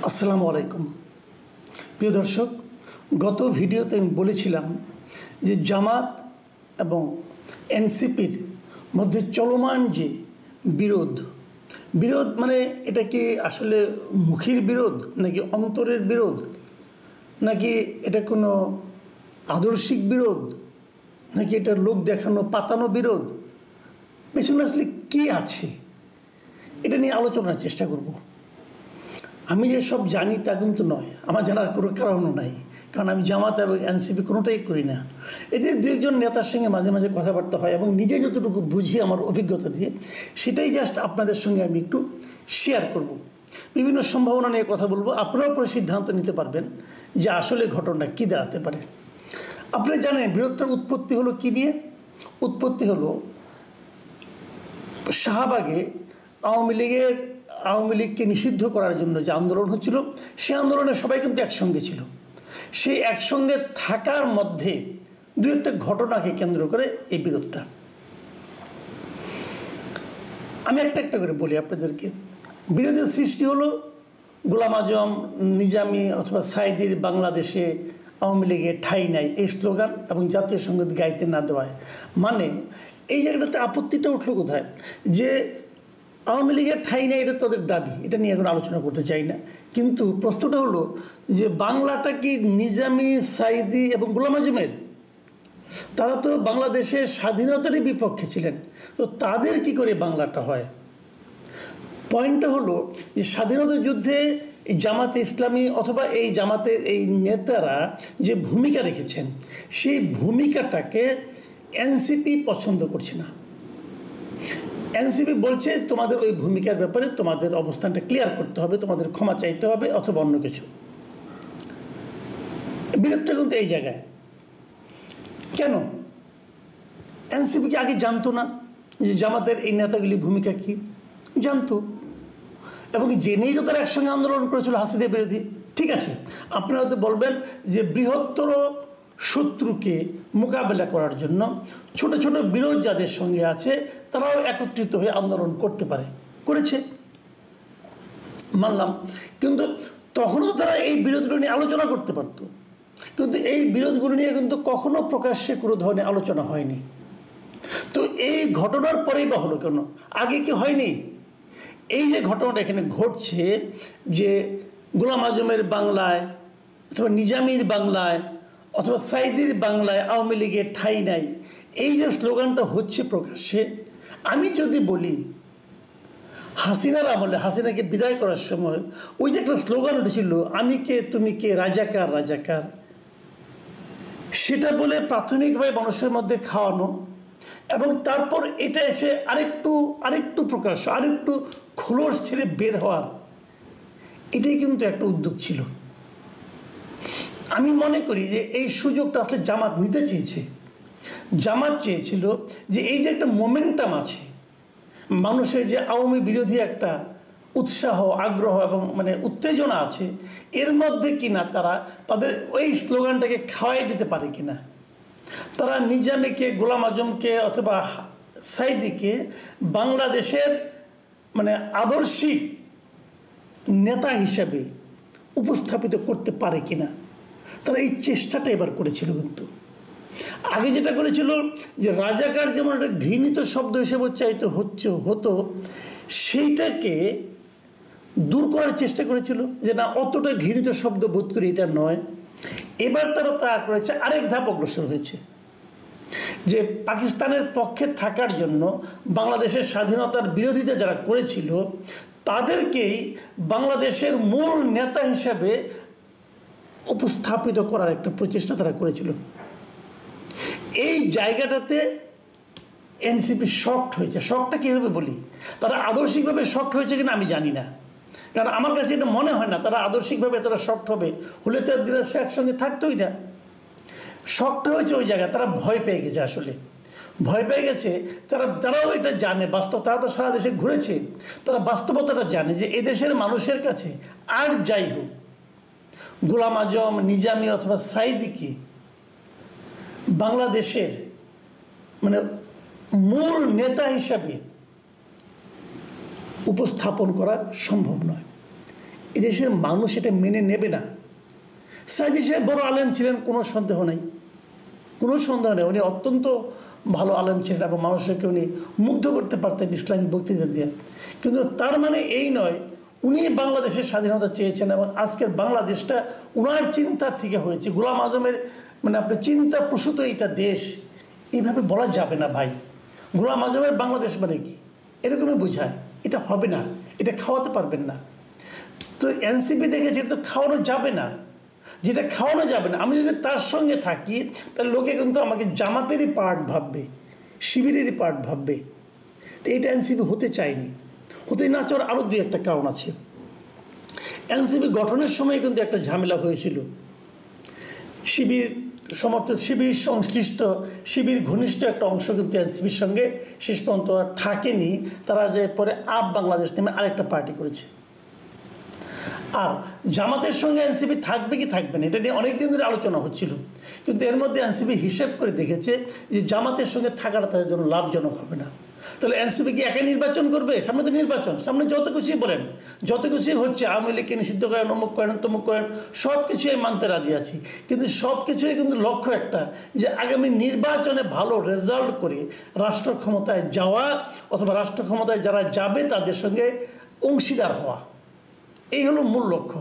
আসসালামু আলাইকুম প্রিয় দর্শক, গত ভিডিওতে আমি বলেছিলাম যে জামাত এবং এনসিপির মধ্যে চলমান যে বিরোধ মানে এটা কি আসলে মুখের বিরোধ নাকি অন্তরের বিরোধ, নাকি এটা কোনো আদর্শিক বিরোধ, নাকি এটা লোক দেখানো পাতানো বিরোধ, পেছনে আসলে কী আছে এটা নিয়ে আলোচনার চেষ্টা করব। আমি যে সব জানি তা কিন্তু নয়, আমার জানার কোনো কারণও নাই, কারণ আমি জামাত এবং এনসিপি কোনোটাই করি না। এদের দু একজন নেতার সঙ্গে মাঝে মাঝে কথাবার্তা হয় এবং নিজে যতটুকু বুঝি আমার অভিজ্ঞতা দিয়ে সেটাই জাস্ট আপনাদের সঙ্গে আমি একটু শেয়ার করব। বিভিন্ন সম্ভাবনা নিয়ে কথা বলবো, আপনারাও পরে সিদ্ধান্ত নিতে পারবেন যে আসলে ঘটনা কী দাঁড়াতে পারে। আপনারা জানেন বিরোধটার উৎপত্তি হলো কী নিয়ে? উৎপত্তি হলো শাহবাগে আওয়ামী লীগকে নিষিদ্ধ করার জন্য যে আন্দোলন হচ্ছিল, সে আন্দোলনে সবাই কিন্তু একসঙ্গে ছিল। সেই একসঙ্গে থাকার মধ্যে দু একটা ঘটনাকে কেন্দ্র করে এই বিরোধটা। আমি একটা একটা করে বলি আপনাদেরকে। বিরোধের সৃষ্টি হলো গোলাম আজম, নিজামী অথবা সাইদির বাংলাদেশে আওয়ামী লীগের ঠাঁই নাই এই স্লোগান এবং জাতীয় সঙ্গীত গাইতে না দেওয়ায়। মানে এই জায়গাটাতে আপত্তিটা উঠলো কোথায়? যে আওয়ামী লীগের ঠাঁই নেই, এটা তাদের দাবি, এটা নিয়ে এখন আলোচনা করতে চাই না। কিন্তু প্রশ্নটা হলো যে বাংলাটা কি নিজামী, সাইদি এবং গোলাম আজমের? তারা তো বাংলাদেশের স্বাধীনতারই বিপক্ষে ছিলেন, তো তাদের কি করে বাংলাটা হয়? পয়েন্টটা হলো যে স্বাধীনতা যুদ্ধে এই জামাতে ইসলামী অথবা এই জামাতের এই নেতারা যে ভূমিকা রেখেছেন, সেই ভূমিকাটাকে এনসিপি পছন্দ করছে না। এনসিপি বলছে তোমাদের ওই ভূমিকার ব্যাপারে তোমাদের অবস্থানটা ক্লিয়ার করতে হবে, তোমাদের ক্ষমা চাইতে হবে অথবা অন্য কিছু। বিরোধটা কিন্তু এই জায়গায়। কেন? এনসিপি কি আগে জানতো না যে জামাতের এই নেতাগুলি ভূমিকা কি? জানতো, এবং জেনেই তো তারা একসঙ্গে আন্দোলন করেছিল হাসিনা বিরোধী। ঠিক আছে, আপনারা হয়তো বলবেন যে বৃহত্তর শত্রুকে মোকাবেলা করার জন্য ছোট ছোট বিরোধ যাদের সঙ্গে আছে তারাও একত্রিত হয়ে আন্দোলন করতে পারে, করেছে, মানলাম। কিন্তু তখনও তারা এই বিরোধগুলো নিয়ে আলোচনা করতে পারত, কিন্তু এই বিরোধগুলো নিয়ে কিন্তু কখনো প্রকাশ্যে কোনো ধরনের আলোচনা হয়নি। তো এই ঘটনার পরেই বা হলো কেন? আগে কি হয়নি? এই যে ঘটনাটা এখানে ঘটছে, যে গোলাম আজমের বাংলায় অথবা নিজামীর বাংলায় অথবা সাইদির বাংলায় আওয়ামী লীগের ঠাঁই নাই, এই যে স্লোগানটা হচ্ছে প্রকাশ্যে, আমি যদি বলি হাসিনার আমলে হাসিনাকে বিদায় করার সময় ওই যে একটা স্লোগান উঠেছিল, আমি কে তুমি কে, রাজাকার রাজাকার, সেটা বলে প্রাথমিকভাবে মানুষের মধ্যে খাওয়ানো এবং তারপর এটা এসে আরেকটু প্রকাশ্য, আরেকটু খোলস ছেড়ে বের হওয়ার, এটাই কিন্তু একটা উদ্যোগ ছিল। আমি মনে করি যে এই সুযোগটা আসলে জামাত নিতে চেয়েছে। জামাত চেয়েছিল যে এই যে একটা মোমেন্টাম আছে, মানুষের যে আওয়ামী বিরোধী একটা উৎসাহ, আগ্রহ এবং মানে উত্তেজনা আছে, এর মধ্যে কিনা তারা তাদের ওই স্লোগানটাকে খাওয়াই দিতে পারে কিনা। তারা নিজামীকে, গোলাম আজমকে অথবা সাইদিকে বাংলাদেশের মানে আদর্শিক নেতা হিসেবে উপস্থাপিত করতে পারে কিনা, তারা এই চেষ্টাটা এবার করেছিল। কিন্তু আগে যেটা করেছিল যে রাজাকার যেমন একটা ঘৃণিত শব্দ হিসেবে উচ্চারিত হতো, সেইটাকে দূর করার চেষ্টা করেছিল যে না, অতটা ঘৃণিত শব্দ বোধ করি এটা নয়। এবার তারা তা করেছে, আরেক ধাপ অগ্রসর হয়েছে, যে পাকিস্তানের পক্ষে থাকার জন্য বাংলাদেশের স্বাধীনতার বিরোধিতা যারা করেছিল তাদেরকেই বাংলাদেশের মূল নেতা হিসাবে উপস্থাপিত করার একটা প্রচেষ্টা তারা করেছিল। এই জায়গাটাতে এনসিপি শকড হয়েছে। শকটা কীভাবে বলি? তারা আদর্শিকভাবে শকড হয়েছে কিনা আমি জানি না, কারণ আমার কাছে এটা মনে হয় না তারা আদর্শিকভাবে তারা শকড হবে, হলে তো সে একসঙ্গে থাকতোই না। শকটা হয়েছে ওই জায়গায়, তারা ভয় পেয়ে গেছে। আসলে ভয় পেয়ে গেছে তারাও এটা জানে, বাস্তব, তারা তো সারা দেশে ঘুরেছে, তারা বাস্তবতাটা জানে যে এদেশের মানুষের কাছে আর যাই হোক গোলাম আজম, নিজামী অথবা সাইদিকে বাংলাদেশের মানে মূল নেতা হিসাবে উপস্থাপন করা সম্ভব নয়। এদেশের মানুষ এটা মেনে নেবে না। সাইদি সাহেব বড় আলেম ছিলেন, কোনো সন্দেহ নেই, কোনো সন্দেহ নেই। উনি অত্যন্ত ভালো আলেম ছিলেন এবং মানুষকে উনি মুগ্ধ করতে পারতেন ইসলামিক বক্তৃতা দিয়ে। কিন্তু তার মানে এই নয় উনি বাংলাদেশের স্বাধীনতা চেয়েছেন এবং আজকের বাংলাদেশটা উনার চিন্তা থেকে হয়েছে। গোলাম আজমের মানে আপনার চিন্তা প্রসূত এটা দেশ, এইভাবে বলা যাবে না ভাই। গোলাম আজমের বাংলাদেশ মানে কি এরকমই বোঝায়, এটা হবে না, এটা খাওয়াতে পারবেন না। তো এনসিপি দেখেছে এটা তো খাওয়ানো যাবে না, যেটা খাওয়ানো যাবে না। আমি যদি তার সঙ্গে থাকি তাহলে লোকে কিন্তু আমাকে জামাতেরই পার্ট ভাববে, শিবিরেরই পার্ট ভাববে। তো এটা এনসিপি হতে চায়নি। হতে না চাওয়ার আরও দুই একটা কারণ আছে। এনসিপি গঠনের সময় কিন্তু একটা ঝামেলা হয়েছিল। শিবির সমর্থক, শিবির সংশ্লিষ্ট, শিবির ঘনিষ্ঠ একটা অংশ কিন্তু এনসিপির সঙ্গে শেষ পর্যন্ত আর থাকেনি। তারা যে পরে আপ বাংলাদেশ নামে আরেকটা পার্টি করেছে। আর জামাতের সঙ্গে এনসিপি থাকবে কি থাকবে না এটা নিয়ে অনেকদিন ধরে আলোচনা হচ্ছিল, কিন্তু এর মধ্যে এনসিপি হিসেব করে দেখেছে যে জামাতের সঙ্গে থাকাটা তাদের জন্য লাভজনক হবে না। তাহলে এনসিপি কি একা নির্বাচন করবে? সামনে তো নির্বাচন, সামনে যত কিছুই বলেন, যত কিছুই হচ্ছে, আওয়ামী লীগকে নিষিদ্ধ করেন, অমুক করেন, তমুক করেন, সব কিছুই মানতে রাজি আছি। কিন্তু সব কিছুই কিন্তু লক্ষ্য একটা, যে আগামী নির্বাচনে ভালো রেজাল্ট করে রাষ্ট্র ক্ষমতায় যাওয়া অথবা রাষ্ট্র ক্ষমতায় যারা যাবে তাদের সঙ্গে অংশীদার হওয়া, এই হলো মূল লক্ষ্য।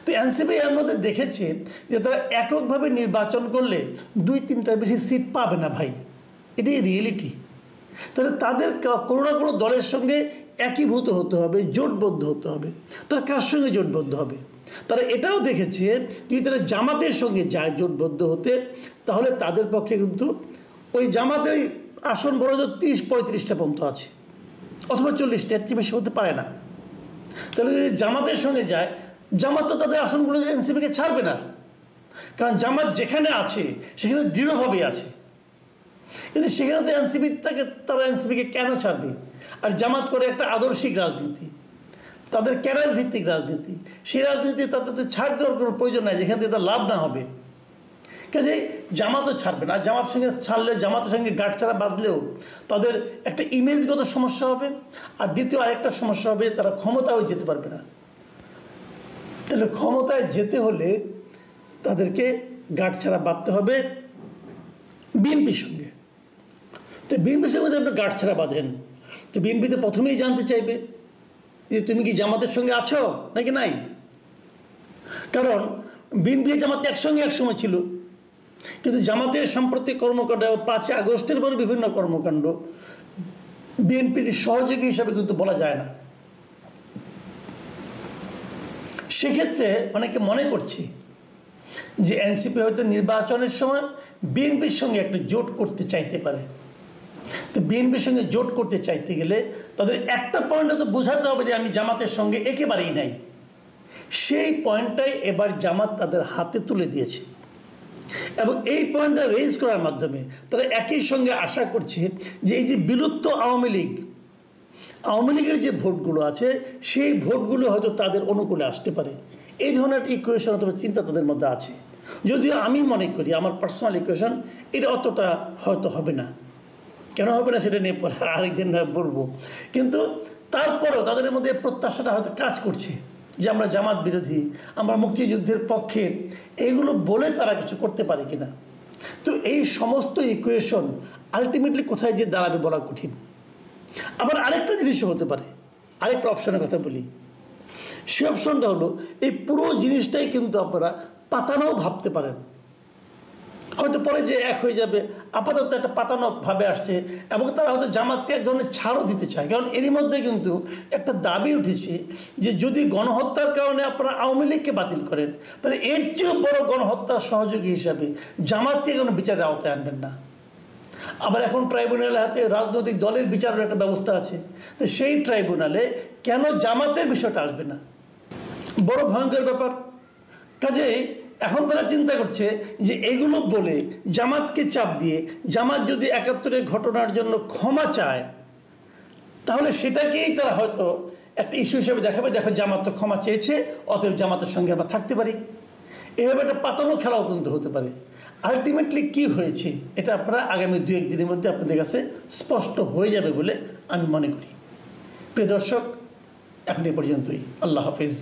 তো এনসিপি এর মধ্যে দেখেছে যে তারা এককভাবে নির্বাচন করলে 2-3টার বেশি সিট পাবে না ভাই, এটাই রিয়েলিটি। তাহলে তাদের কোনো না কোনো দলের সঙ্গে একীভূত হতে হবে, জোটবদ্ধ হতে হবে। তারা কার সঙ্গে জোটবদ্ধ হবে? তারা এটাও দেখেছে যদি তারা জামাতের সঙ্গে যায় জোটবদ্ধ হতে, তাহলে তাদের পক্ষে কিন্তু ওই জামাতের আসন বড় 30-35টা পর্যন্ত আছে, অথবা 40টা, এর চেয়ে বেশি হতে পারে না। তাহলে যদি জামাতের সঙ্গে যায়, জামাত তো তাদের আসনগুলো এনসিপিকে ছাড়বে না, কারণ জামাত যেখানে আছে সেখানে দৃঢ়ভাবে আছে। কিন্তু সেখানে তো এনসিপি তারা এনসিপিকে কেন ছাড়বে? আর জামাত করে একটা আদর্শিক রাজনীতি, তাদের ক্যারিয়ার ভিত্তিক রাজনীতি, সেই রাজনীতি তাদের তো ছাড় দেওয়ার কোনো প্রয়োজন নাই যেখান থেকে তার লাভ না হবে। কাজেই জামাতও ছাড়বে না। জামাতের সঙ্গে ছাড়লে, জামাতের সঙ্গে গাঁটছাড়া বাঁধলেও তাদের একটা ইমেজগত সমস্যা হবে, আর দ্বিতীয় আরেকটা সমস্যা হবে তারা ক্ষমতাও যেতে পারবে না। তাহলে ক্ষমতায় যেতে হলে তাদেরকে গাঁটছাড়া বাঁধতে হবে বিএনপির সঙ্গে। তো বিএনপির সঙ্গে যদি আপনি গাঁটছাড়া বাঁধেন, তো বিএনপিতে প্রথমেই জানতে চাইবে যে তুমি কি জামাতের সঙ্গে আছো নাকি নাই। কারণ বিএনপি জামাত একসঙ্গে একসময় ছিল, কিন্তু জামাতের সাম্প্রতিক কর্মকাণ্ড, 5 আগস্টের পরে বিভিন্ন কর্মকাণ্ড বিএনপির সহযোগী হিসাবে কিন্তু বলা যায় না। সেক্ষেত্রে অনেকে মনে করছে যে এনসিপি হয়তো নির্বাচনের সময় বিএনপির সঙ্গে একটা জোট করতে চাইতে পারে। তো বিএনপির সঙ্গে জোট করতে চাইতে গেলে তাদের একটা পয়েন্টে তো বোঝাতে হবে যে আমি জামাতের সঙ্গে একেবারেই নাই। সেই পয়েন্টটাই এবার জামাত তাদের হাতে তুলে দিয়েছে, এবং এই পয়েন্টটা রেজ করার মাধ্যমে তারা একই সঙ্গে আশা করছে যে এই যে বিলুপ্ত আওয়ামী লীগের যে ভোটগুলো আছে সেই ভোটগুলো হয়তো তাদের অনুকূলে আসতে পারে। এই ধরনের ইকুয়েশন অথবা চিন্তা তাদের মধ্যে আছে। যদিও আমি মনে করি, আমার পার্সোনাল ইকুয়েশন, এটা অতটা হয়তো হবে না। কেন হবে না সেটা নিয়ে পরে আরেকদিন বলবো। কিন্তু তারপরেও তাদের মধ্যে প্রত্যাশাটা হয়তো কাজ করছে যে আমরা জামাত বিরোধী, আমরা মুক্তিযুদ্ধের পক্ষের, এইগুলো বলে তারা কিছু করতে পারে কিনা। তো এই সমস্ত ইকুয়েশন আলটিমেটলি কোথায় যে দাঁড়াবে বলা কঠিন। আবার আরেকটা জিনিসও হতে পারে, আরেকটা অপশনের কথা বলি। সে অপশনটা হলো এই পুরো জিনিসটাই কিন্তু আপনারা পাতানোও ভাবতে পারেন, হয়তো পরে যে এক হয়ে যাবে। আপাতত একটা পাতানো ভাবে আসছে, এবং তারা হয়তো জামাতকে এক ধরনের ছাড়ও দিতে চায়। কারণ এরই মধ্যে কিন্তু একটা দাবি উঠেছে যে যদি গণহত্যার কারণে আপনারা আওয়ামী লীগকে বাতিল করেন, তাহলে এর চেয়েও বড় গণহত্যার সহযোগী হিসাবে জামাতকে কোনো বিচারের আওতায় আনবেন না। আবার এখন ট্রাইব্যুনালের হাতে রাজনৈতিক দলের বিচারের একটা ব্যবস্থা আছে, তো সেই ট্রাইব্যুনালে কেন জামাতের বিষয়টা আসবে না? বড় ভয়ঙ্কর ব্যাপার। কাজেই এখন তারা চিন্তা করছে যে এগুলো বলে জামাতকে চাপ দিয়ে, জামাত যদি 71-এর ঘটনার জন্য ক্ষমা চায়, তাহলে সেটাকেই তারা হয়তো একটা ইস্যু হিসেবে দেখাবে, দেখো জামাত তো ক্ষমা চেয়েছে, অতএব জামাতের সঙ্গে আমরা থাকতে পারি। এভাবে একটা পাতানো খেলাও কিন্তু হতে পারে। আলটিমেটলি কি হয়েছে এটা আপনারা আগামী 2-1 দিনের মধ্যে আপনাদের কাছে স্পষ্ট হয়ে যাবে বলে আমি মনে করি। প্রিয় দর্শক, এখন এ পর্যন্তই। আল্লাহ হাফেজ।